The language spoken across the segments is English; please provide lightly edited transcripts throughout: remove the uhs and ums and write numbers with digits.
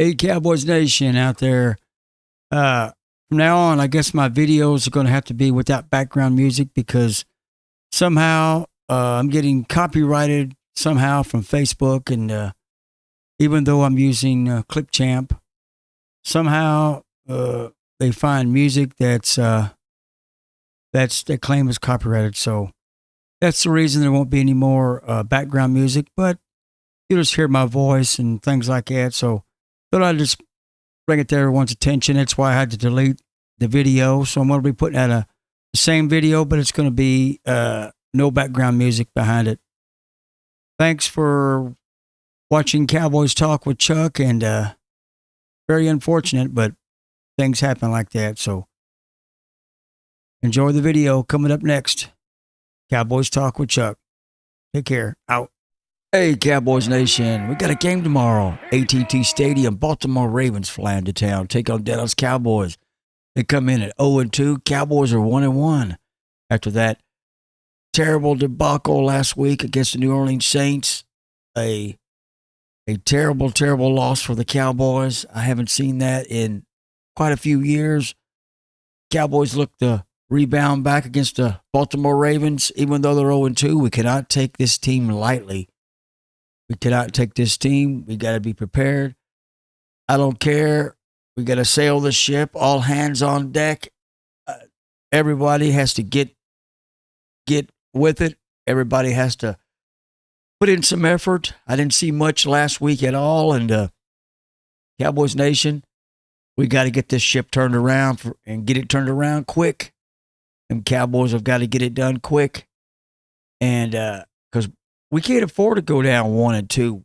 Hey, Cowboys Nation out there. From now on, I guess my videos are going to have to be without background music because somehow I'm getting copyrighted somehow from Facebook. And even though I'm using Clipchamp, somehow they find music they claim is copyrighted. So that's the reason there won't be any more background music. But you'll just hear my voice and things like that. So thought I'd just bring it to everyone's attention. That's why I had to delete the video. So I'm going to be putting out the same video, but it's going to be no background music behind it. Thanks for watching Cowboys Talk with Chuck, and very unfortunate, but things happen like that. So enjoy the video. Coming up next, Cowboys Talk with Chuck. Take care. Out. Hey, Cowboys Nation. We got a game tomorrow. AT&T Stadium. Baltimore Ravens fly into town. Take on Dallas Cowboys. They come in at 0-2. Cowboys are 1-1. After that terrible debacle last week against the New Orleans Saints, a terrible, terrible loss for the Cowboys. I haven't seen that in quite a few years. Cowboys look to rebound back against the Baltimore Ravens. Even though they're 0-2, we cannot take this team lightly. We cannot take this team. We got to be prepared. I don't care. We got to sail the ship. All hands on deck. Everybody has to get with it. Everybody has to put in some effort. I didn't see much last week at all. And Cowboys Nation, we got to get this ship turned around and get it turned around quick. And Cowboys have got to get it done quick. And because we can't afford to go down 1-2.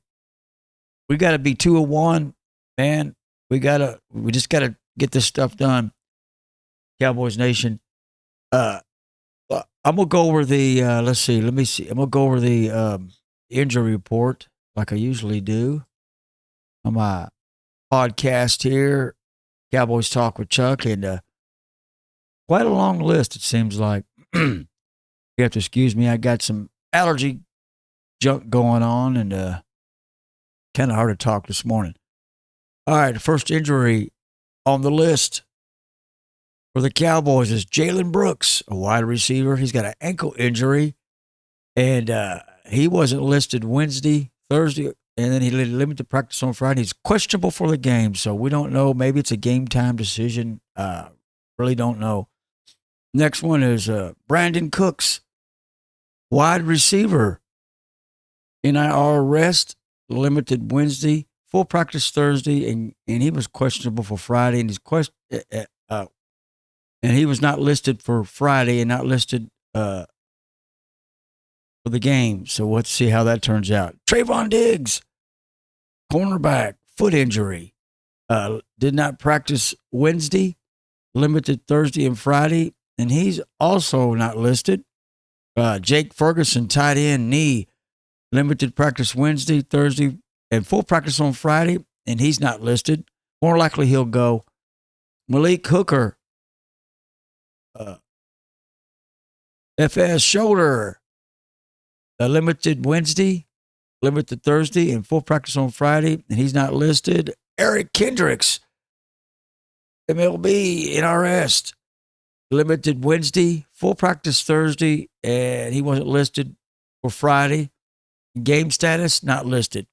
We got to be 2-1, man. We just got to get this stuff done. Cowboys Nation. I'm gonna go over the. Let me see. I'm gonna go over the injury report like I usually do on my podcast here, Cowboys Talk with Chuck, and quite a long list. It seems like. You have to excuse me. I got some allergy junk going on, and kind of hard to talk this morning. All right, the first injury on the list for the Cowboys is Jalen Brooks, a wide receiver. He's got an ankle injury, and he wasn't listed Wednesday, Thursday, and then he limited practice on Friday. He's questionable for the game, so we don't know. Maybe it's a game time decision. Really don't know. Next one is Brandon Cooks, wide receiver. NIR rest, limited Wednesday, full practice Thursday, and he was questionable for Friday, and he was not listed for Friday and not listed for the game. So let's see how that turns out. Trayvon Diggs, cornerback, foot injury, did not practice Wednesday, limited Thursday and Friday, and he's also not listed. Jake Ferguson, tight end, knee, limited practice Wednesday, Thursday, and full practice on Friday, and he's not listed. More likely he'll go. Malik Hooker, FS shoulder, limited Wednesday, limited Thursday, and full practice on Friday, and he's not listed. Eric Kendricks, MLB, NRS, limited Wednesday, full practice Thursday, and he wasn't listed for Friday. Game status, not listed.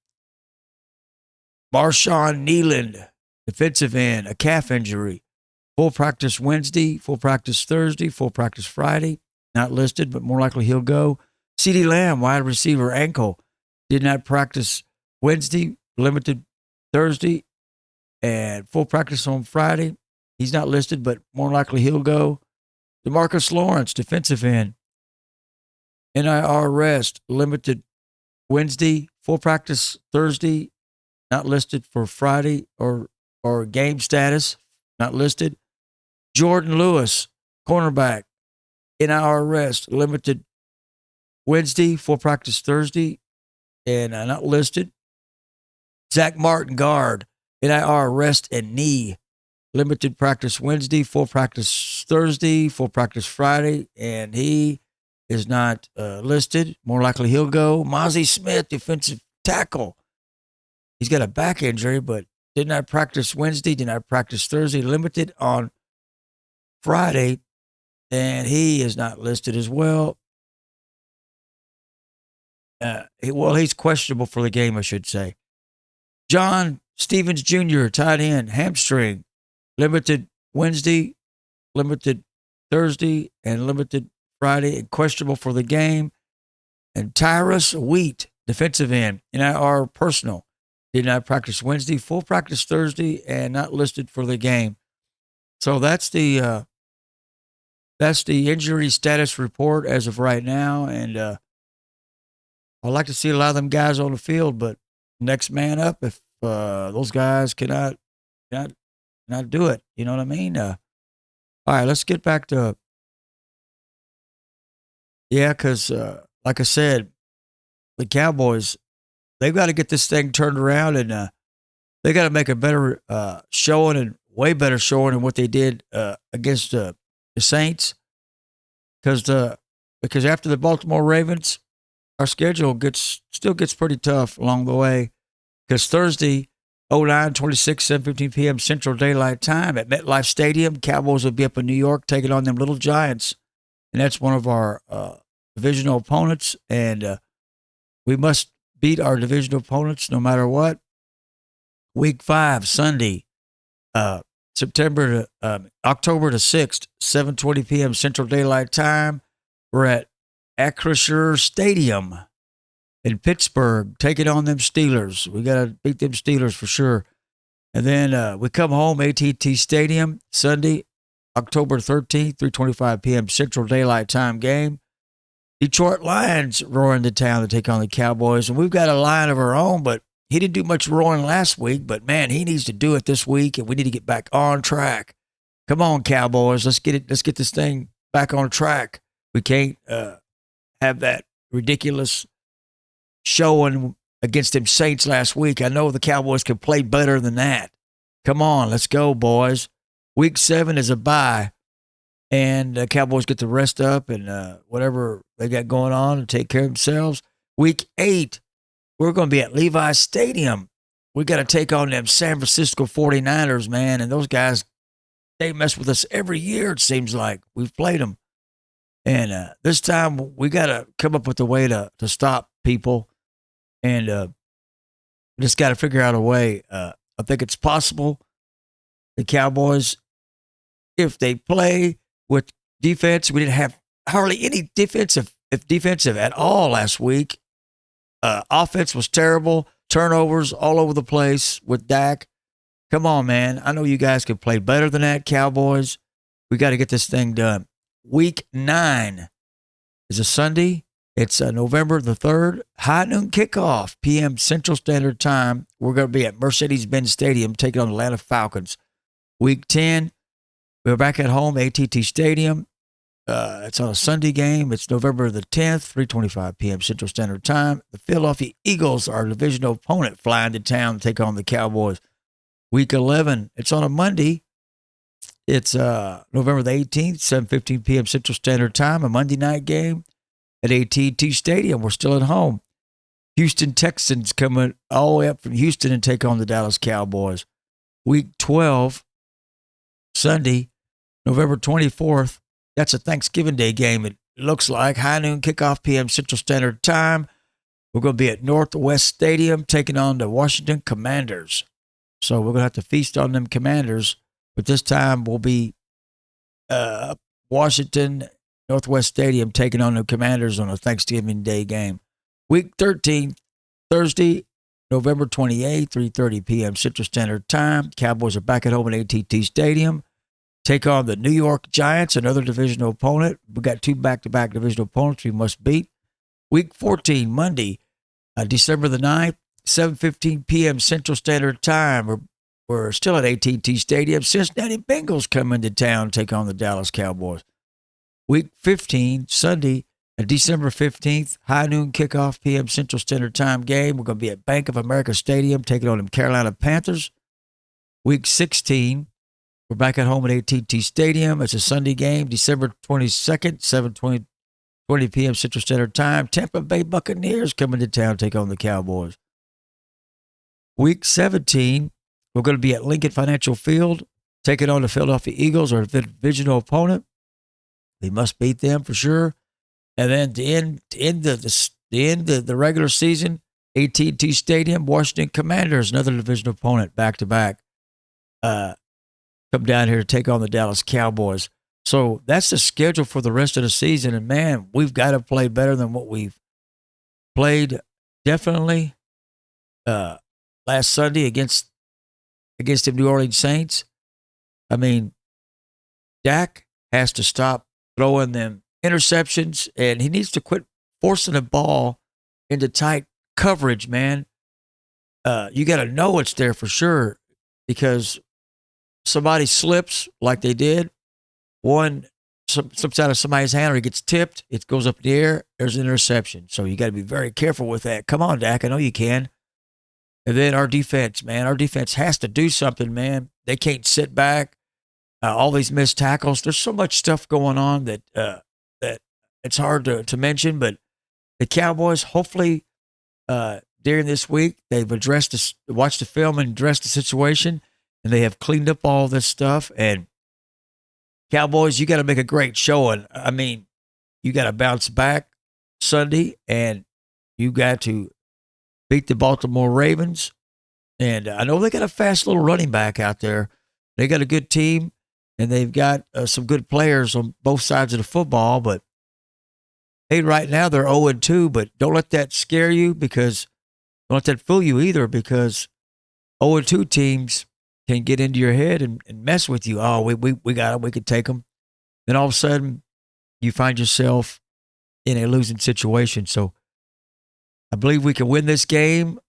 Marshawn Neeland, defensive end, a calf injury. Full practice Wednesday, full practice Thursday, full practice Friday. Not listed, but more likely he'll go. CeeDee Lamb, wide receiver, ankle. Did not practice Wednesday, limited Thursday, and full practice on Friday. He's not listed, but more likely he'll go. DeMarcus Lawrence, defensive end. NIR rest, limited Wednesday, full practice Thursday, not listed for Friday or game status, not listed. Jordan Lewis, cornerback, NIR rest, limited Wednesday, full practice Thursday, and not listed. Zach Martin, guard, NIR rest and knee, limited practice Wednesday, full practice Thursday, full practice Friday, and he is not listed. More likely he'll go. Mozzie Smith, defensive tackle. He's got a back injury, but did not practice Wednesday, did not practice Thursday, limited on Friday, and he is not listed as well. He's questionable for the game, I should say. John Stevens Jr., tight end, hamstring, limited Wednesday, limited Thursday, and limited Friday, and questionable for the game. And Tyrus Wheat, defensive end, in our personal, did not practice Wednesday, full practice Thursday, and not listed for the game. So that's the injury status report as of right now. And I'd like to see a lot of them guys on the field, but next man up if those guys cannot do it. You know what I mean? All right, let's get back to because like I said, the Cowboys, they've got to get this thing turned around, and they got to make a better showing, and way better showing than what they did against the Saints. Because after the Baltimore Ravens, our schedule still gets pretty tough along the way. Because Thursday, 09/26, 7:15 p.m. Central Daylight Time at MetLife Stadium, Cowboys will be up in New York taking on them Little Giants, and that's one of our divisional opponents, and we must beat our divisional opponents no matter what. Week 5, Sunday, October the 6th, 7:20 p.m. Central Daylight Time. We're at Acrisure Stadium in Pittsburgh, taking on them Steelers. We got to beat them Steelers for sure. And then we come home, AT&T Stadium, Sunday, October 13th, 3:25 p.m. Central Daylight Time game. Detroit Lions roar into town to take on the Cowboys. And we've got a Lion of our own, but he didn't do much roaring last week. But, man, he needs to do it this week, and we need to get back on track. Come on, Cowboys. Let's get this thing back on track. We can't have that ridiculous showing against them Saints last week. I know the Cowboys can play better than that. Come on, let's go, boys. Week 7 is a bye, and the Cowboys get to rest up and whatever they got going on and take care of themselves. Week 8, we're going to be at Levi's Stadium. We got to take on them San Francisco 49ers, man, and those guys, they mess with us every year, it seems like. We've played them. And this time, we got to come up with a way to stop people. And we just got to figure out a way. I think it's possible. The Cowboys, if they play with defense, we didn't have hardly any defensive at all last week. Offense was terrible. Turnovers all over the place with Dak. Come on, man. I know you guys can play better than that, Cowboys. We got to get this thing done. Week 9 is a Sunday. It's November the 3rd, high noon kickoff, p.m. Central Standard Time. We're going to be at Mercedes-Benz Stadium taking on the Atlanta Falcons. Week 10, we're back at home, AT&T Stadium. It's on a Sunday game. It's November the 10th, 3:25 p.m. Central Standard Time. The Philadelphia Eagles, our divisional opponent, flying to town to take on the Cowboys. Week 11, it's on a Monday. It's November the 18th, 7:15 p.m. Central Standard Time, a Monday night game at AT&T Stadium. We're still at home. Houston Texans coming all the way up from Houston and take on the Dallas Cowboys. Week 12, Sunday, November 24th. That's a Thanksgiving Day game. It looks like high noon kickoff p.m. Central Standard Time. We're going to be at Northwest Stadium taking on the Washington Commanders. So we're going to have to feast on them Commanders. But this time we'll be Washington, Northwest Stadium, taking on the Commanders on a Thanksgiving Day game. Week 13, Thursday, November 28th, 3:30 p.m. Central Standard Time. Cowboys are back at home at AT&T Stadium. Take on the New York Giants, another divisional opponent. We got 2 back-to-back divisional opponents we must beat. Week 14, Monday, December the 9th, 7:15 p.m. Central Standard Time. We're still at AT&T Stadium. Cincinnati Bengals come into town, take on the Dallas Cowboys. Week 15, Sunday, December 15th, high noon kickoff p.m. Central Standard Time game. We're going to be at Bank of America Stadium, taking on the Carolina Panthers. Week 16, we're back at home at AT&T Stadium. It's a Sunday game, December 22nd, 7:20 p.m. Central Standard Time. Tampa Bay Buccaneers coming to town, take on the Cowboys. Week 17, We're going to be at Lincoln Financial Field, taking on the Philadelphia Eagles, our divisional opponent. We must beat them for sure. And then to end the regular season, AT&T Stadium, Washington Commanders, another divisional opponent, back to back, come down here to take on the Dallas Cowboys. So that's the schedule for the rest of the season. And man, we've got to play better than what we've played. Definitely last Sunday against the New Orleans Saints. I mean, Dak has to stop throwing them interceptions, and he needs to quit forcing the ball into tight coverage, man. You got to know it's there for sure, because somebody slips like they did. One slips out of somebody's hand, or he gets tipped. It goes up in the air. There's an interception. So you got to be very careful with that. Come on, Dak. I know you can. And then our defense, man. Our defense has to do something, man. They can't sit back. All these missed tackles. There's so much stuff going on that it's hard to mention. But the Cowboys, hopefully, during this week, they've watched the film and addressed the situation, and they have cleaned up all this stuff. And Cowboys, you got to make a great showing. I mean, you got to bounce back Sunday, and you got to beat the Baltimore Ravens. And I know they got a fast little running back out there. They got a good team, and they've got some good players on both sides of the football. But hey, right now they're 0-2, but don't let that scare you, because don't let that fool you either, because 0-2 teams can get into your head and mess with you. Oh, we got them. We could take them. Then all of a sudden, you find yourself in a losing situation. So I believe we can win this game,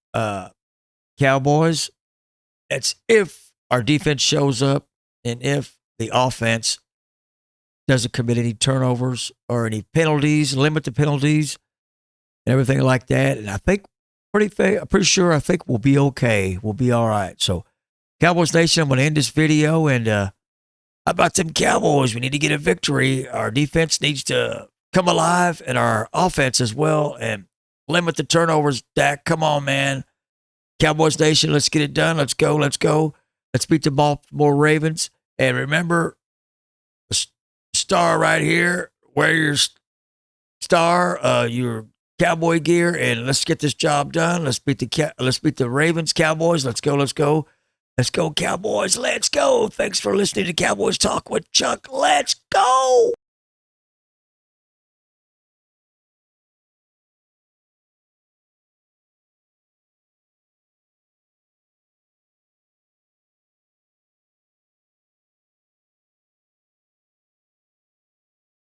Cowboys. That's if our defense shows up and if the offense doesn't commit any turnovers or any penalties, limit the penalties and everything like that. And I think I'm pretty sure we'll be okay. We'll be all right. So Cowboys Nation, I'm going to end this video. And how about them Cowboys? We need to get a victory. Our defense needs to come alive, and our offense as well, and limit the turnovers. Dak, come on, man. Cowboys Nation, let's get it done. Let's go. Let's go. Let's beat the Baltimore Ravens. And remember, the star right here, wear your star, your cowboy gear, and let's get this job done. Let's beat the Ravens, Cowboys. Let's go. Let's go. Let's go, Cowboys. Let's go. Thanks for listening to Cowboys Talk with Chuck. Let's go.